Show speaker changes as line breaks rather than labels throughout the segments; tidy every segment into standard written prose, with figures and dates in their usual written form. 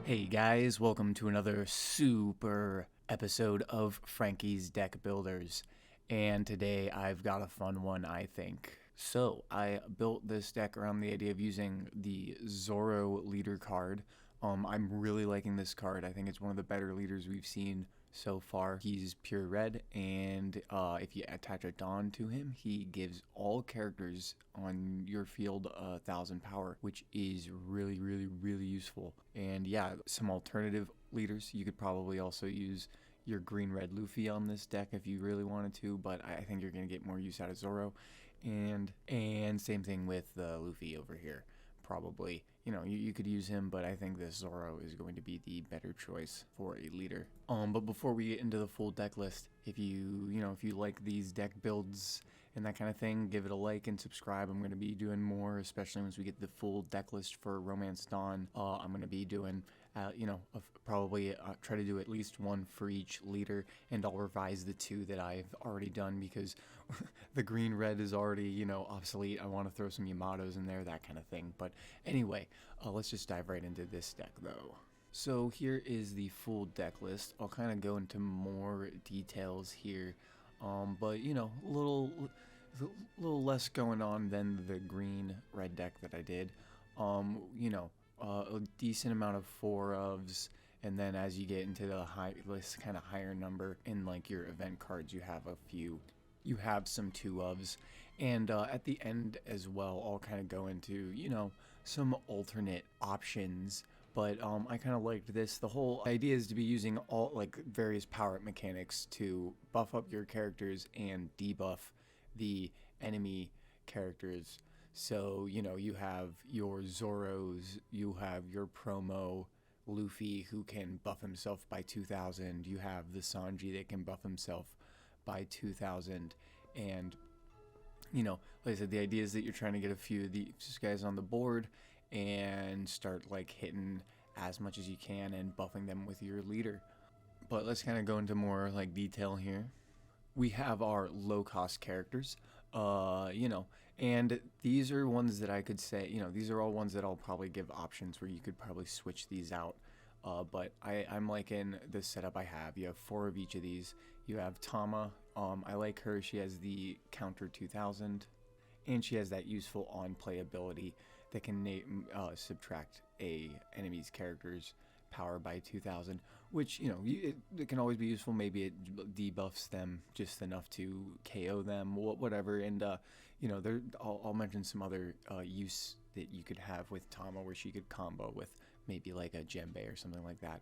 Hey guys, welcome to another super episode of Franky's Deck Builders. And today I've got a fun one, I think. So, I built this deck around the idea of using the Zoro leader card. I'm really liking this card. I think it's one of the better leaders we've seen so far. He's pure red, and if you attach a Dawn to him, he gives all characters on your field 1,000 power, which is really useful. And yeah, some alternative leaders. You could probably also use your green-red Luffy on this deck if you really wanted to, but I think you're going to get more use out of Zoro. And same thing with Luffy over here. Probably, you could use him, but I think this Zoro is going to be the better choice for a leader. But before we get into the full deck list, if you like these deck builds and that kind of thing, give it a like and subscribe. I'm going to be doing more, especially once we get the full deck list for Romance Dawn. I'm going to be doing, probably try to do at least one for each leader, and I'll revise the two that I've already done because the green-red is already, obsolete. I want to throw some Yamatos in there, that kind of thing. But anyway, let's just dive right into this deck, though. So here is the full deck list. I'll kind of go into more details here, but a little less going on than the green-red deck that I did. A decent amount of 4-ofs, and then as you get into the kind of higher number in like your event cards, you have some 2-ofs, and at the end as well, I'll kind of go into some alternate options. But I kind of liked this. The whole idea is to be using all various power-up mechanics to buff up your characters and debuff the enemy characters. So, you have your Zoros, you have your promo Luffy who can buff himself by 2,000, you have the Sanji that can buff himself by 2,000, and, like I said, the idea is that you're trying to get a few of these guys on the board and start, hitting as much as you can and buffing them with your leader. But let's kind of go into more, detail here. We have our low-cost characters, and these are ones that I could say, these are all ones that I'll probably give options where you could probably switch these out. But I'm liking the setup I have. You have 4 of each of these. You have Tama. I like her. She has the counter 2000, and she has that useful on-play ability that can subtract a enemy's character's power by 2,000, which it can always be useful. Maybe it debuffs them just enough to KO them, whatever. And I'll mention some other use that you could have with Tama, where she could combo with maybe like a Jinbi or something like that.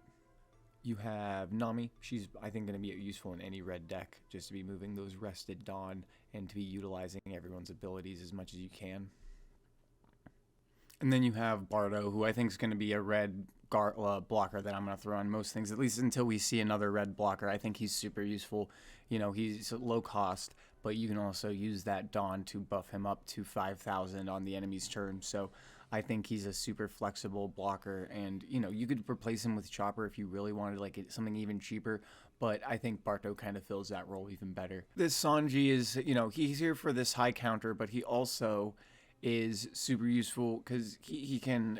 You have Nami. She's, I think, going to be useful in any red deck, just to be moving those rested Dawn and to be utilizing everyone's abilities as much as you can. And then you have Bardo, who I think is going to be a red blocker that I'm going to throw on most things, at least until we see another red blocker. I think he's super useful. He's low cost, but you can also use that Dawn to buff him up to 5,000 on the enemy's turn. So I think he's a super flexible blocker, and you could replace him with Chopper if you really wanted something even cheaper, but I think Barto kind of fills that role even better. This Sanji is, he's here for this high counter, but he also is super useful because he can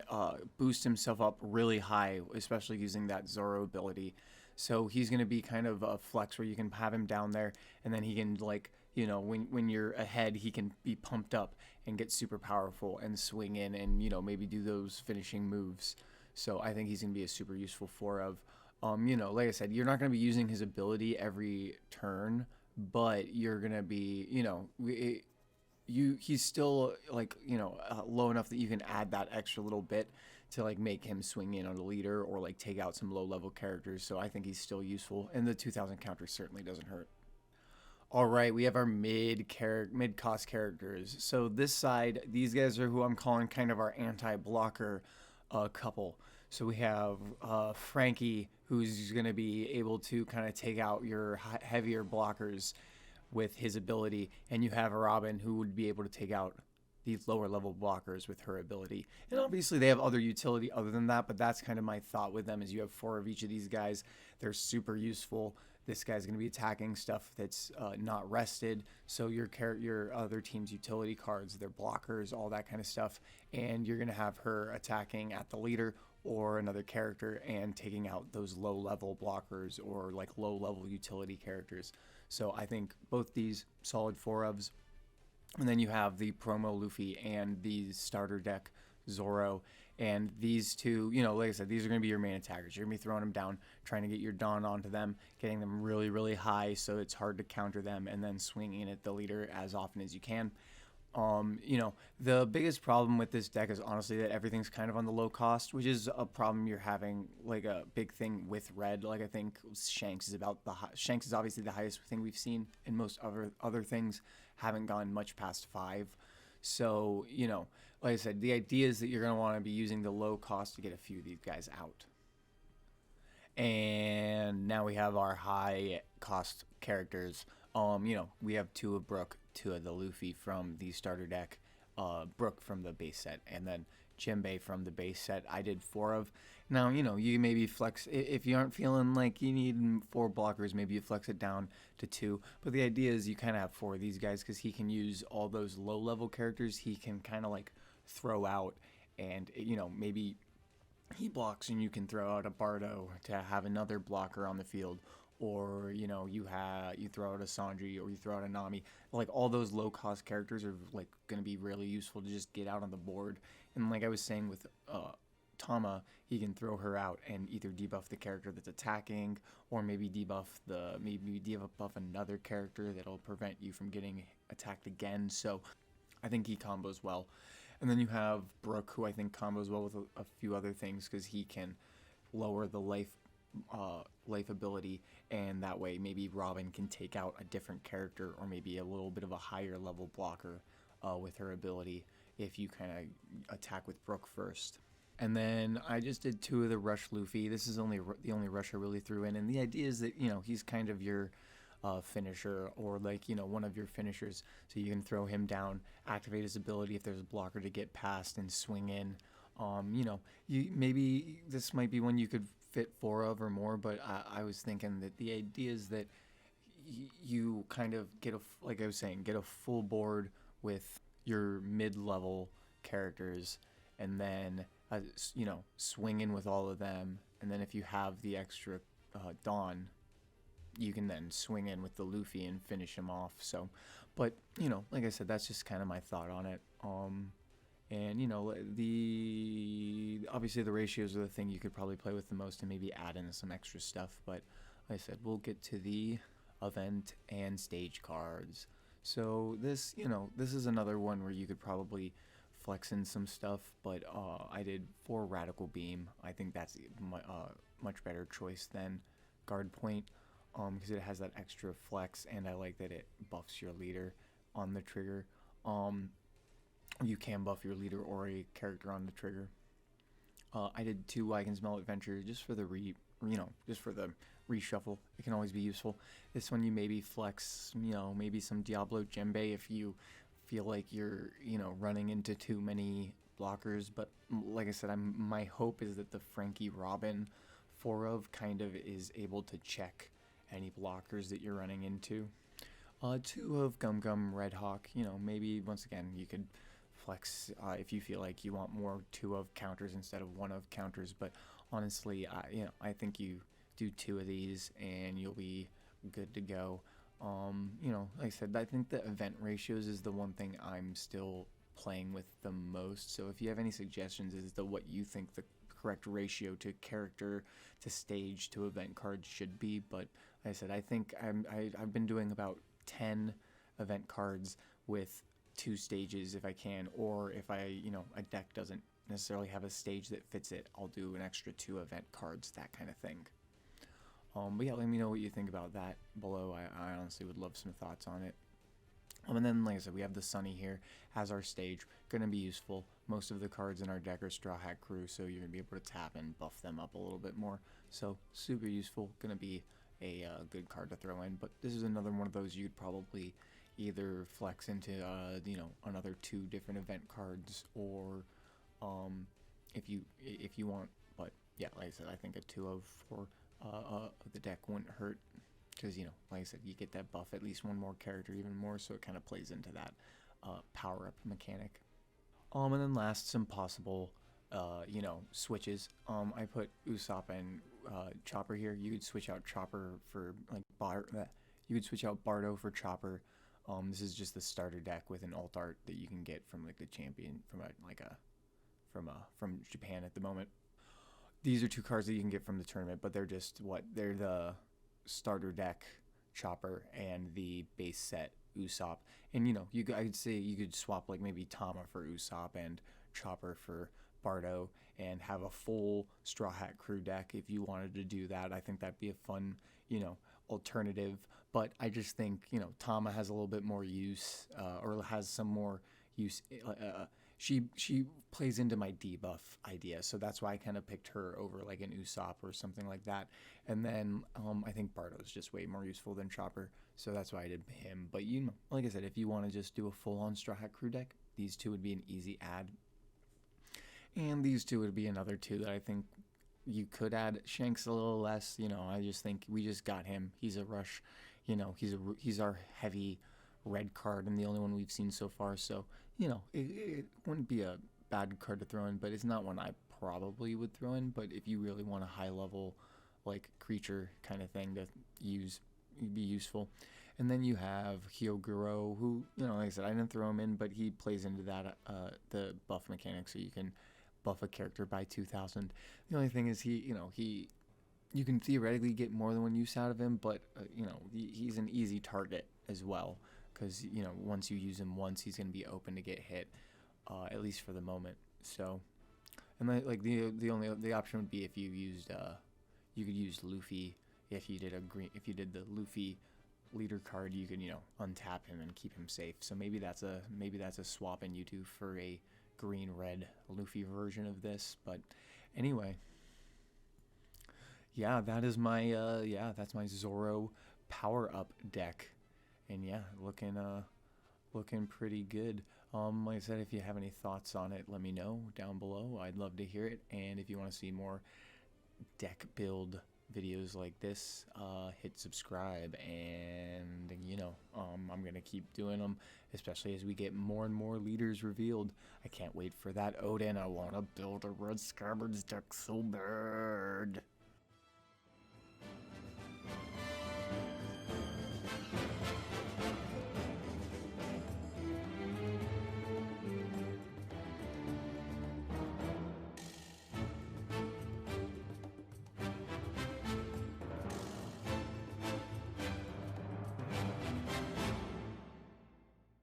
boost himself up really high, especially using that Zoro ability. So he's going to be kind of a flex where you can have him down there, and then he can when you're ahead, he can be pumped up and get super powerful and swing in and maybe do those finishing moves. So I think he's going to be a super useful 4-of. Like I said, you're not going to be using his ability every turn, but you're going to be he's still low enough that you can add that extra little bit to make him swing in on a leader or take out some low level characters. So I think he's still useful, and the 2,000 counter certainly doesn't hurt. All right, we have our mid cost characters. So this side, these guys are who I'm calling kind of our anti-blocker couple. So we have Franky, who's going to be able to kind of take out your heavier blockers with his ability, and you have Robin, who would be able to take out these lower level blockers with her ability. And obviously they have other utility other than that, but that's kind of my thought with them, is you have 4 of each of these guys. They're super useful. This guy's going to be attacking stuff that's not rested, so your other team's utility cards, their blockers, all that kind of stuff, and you're going to have her attacking at the leader or another character and taking out those low level blockers or like low level utility characters. So I think both these solid 4-ofs. And then you have the promo Luffy and the starter deck Zoro. And these two, like I said, these are going to be your main attackers. You're going to be throwing them down, trying to get your Dawn onto them, getting them really, really high so it's hard to counter them, and then swinging at the leader as often as you can. The biggest problem with this deck is honestly that everything's kind of on the low cost, which is a problem you're having, like a big thing with red. Like I think Shanks is Shanks is obviously the highest thing we've seen, and most other things haven't gone much past 5. So, like I said, the idea is that you're going to want to be using the low cost to get a few of these guys out. And now we have our high cost characters. We have 2 of Brook, 2 of the Luffy from the starter deck, Brook from the base set, and then Jinbi from the base set. I did 4 of. Now, you maybe flex, if you aren't feeling like you need 4 blockers, maybe you flex it down to 2. But the idea is you kind of have 4 of these guys because he can use all those low level characters he can kind of like throw out, and, maybe he blocks and you can throw out a Bardo to have another blocker on the field. Or you throw out a Sanji, or you throw out a Nami. Like all those low cost characters are like going to be really useful to just get out on the board. And like I was saying with Otama, he can throw her out and either debuff the character that's attacking, or maybe debuff another character that'll prevent you from getting attacked again. So I think he combos well. And then you have Brook, who I think combos well with a few other things because he can lower the life ability, and that way maybe Robin can take out a different character, or maybe a little bit of a higher level blocker with her ability if you kind of attack with Brook first. And then I just did 2 of the Rush Luffy. This is the only rush I really threw in, and the idea is that he's kind of your finisher, or like one of your finishers, so you can throw him down, activate his ability if there's a blocker to get past, and swing in. Maybe this might be one you could fit 4 of or more, but I was thinking that the idea is that you kind of get get a full board with your mid-level characters, and then swing in with all of them, and then if you have the extra Dawn, you can then swing in with the Luffy and finish him off. So, but like I said, that's just kind of my thought on it. And obviously the ratios are the thing you could probably play with the most, and maybe add in some extra stuff. But like I said, we'll get to the event and stage cards. So this is another one where you could probably flex in some stuff, but I did 4 Radical Beam. I think that's much better choice than Guard Point, because it has that extra flex, and I like that it buffs your leader on the trigger. You can buff your leader or a character on the trigger. I did 2 I Can Smell Adventure just for the reshuffle. It can always be useful. This one you maybe flex, maybe some Diablo Jinbi if you feel like you're, running into too many blockers. But like I said, my hope is that the Franky Robin 4 of kind of is able to check any blockers that you're running into. 2 of Gum Red Hawk. Maybe once again you could flex if you feel like you want more 2 of counters instead of 1 of counters, but honestly, I think you do 2 of these and you'll be good to go. Like I said, I think the event ratios is the one thing I'm still playing with the most. So if you have any suggestions as to what you think the correct ratio to character to stage to event cards should be, but like I said, I think I've been doing about 10 event cards with 2 stages if I can, or if a deck doesn't necessarily have a stage that fits it, I'll do an extra 2 event cards, that kind of thing. But yeah, let me know what you think about that below. I honestly would love some thoughts on it. And then, like I said, we have the Sunny here as our stage. Going to be useful. Most of the cards in our deck are Straw Hat Crew, so you're going to be able to tap and buff them up a little bit more. So, super useful. Going to be a good card to throw in. But this is another one of those you'd probably either flex into, another 2 different event cards, or if you want. But yeah, like I said, I think a 2 of 4 the deck wouldn't hurt, because like I said, you get that buff at least 1 more character even more, so it kind of plays into that power up mechanic. And then last, some possible you know, switches. I put Usopp and Chopper here. You could switch out Chopper for like you could switch out Bardo for Chopper. This is just the starter deck with an alt art that you can get from like the champion from Japan at the moment. These are two cards that you can get from the tournament, but they're just they're the starter deck Chopper and the base set Usopp. And you know, I'd say you could swap like maybe Tama for Usopp and Chopper for Bardo and have a full Straw Hat Crew deck if you wanted to do that. I think that'd be a fun, you know, alternative. But I just think, you know, Tama has a little bit more use, or has some more use. She plays into my debuff idea, so that's why I kind of picked her over like an Usopp or something like that. And then I think Bardo is just way more useful than Chopper, so that's why I did him. But you know, like I said, if you want to just do a full-on Straw Hat Crew deck, these two would be an easy add. And these two would be another two that I think you could add. Shanks a little less, you know. I just think we just got him. He's a rush, you know. He's our heavy red card and the only one we've seen so far. So you know, it wouldn't be a bad card to throw in, but it's not one I probably would throw in. But if you really want a high level like creature kind of thing to use, it'd be useful. And then you have Hyoguro, who, you know, like I said, I didn't throw him in, but he plays into that the buff mechanic, so you can buff a character by 2,000. The only thing is you can theoretically get more than one use out of him, but you know, he's an easy target as well, because you know, once you use him once, he's going to be open to get hit, at least for the moment. So, and like the option would be if you used you could use Luffy. If you did the Luffy leader card, you could, you know, untap him and keep him safe. So maybe that's a swap in you two for a green red Luffy version of this. But anyway, yeah, that's my Zoro power up deck, and yeah, looking pretty good. Like I said, if you have any thoughts on it, let me know down below. I'd love to hear it. And if you want to see more deck build videos like this, hit subscribe, and you know, I'm gonna keep doing them, especially as we get more and more leaders revealed. I can't wait for that Odin. I want to build a Red Scabbards deck so bad.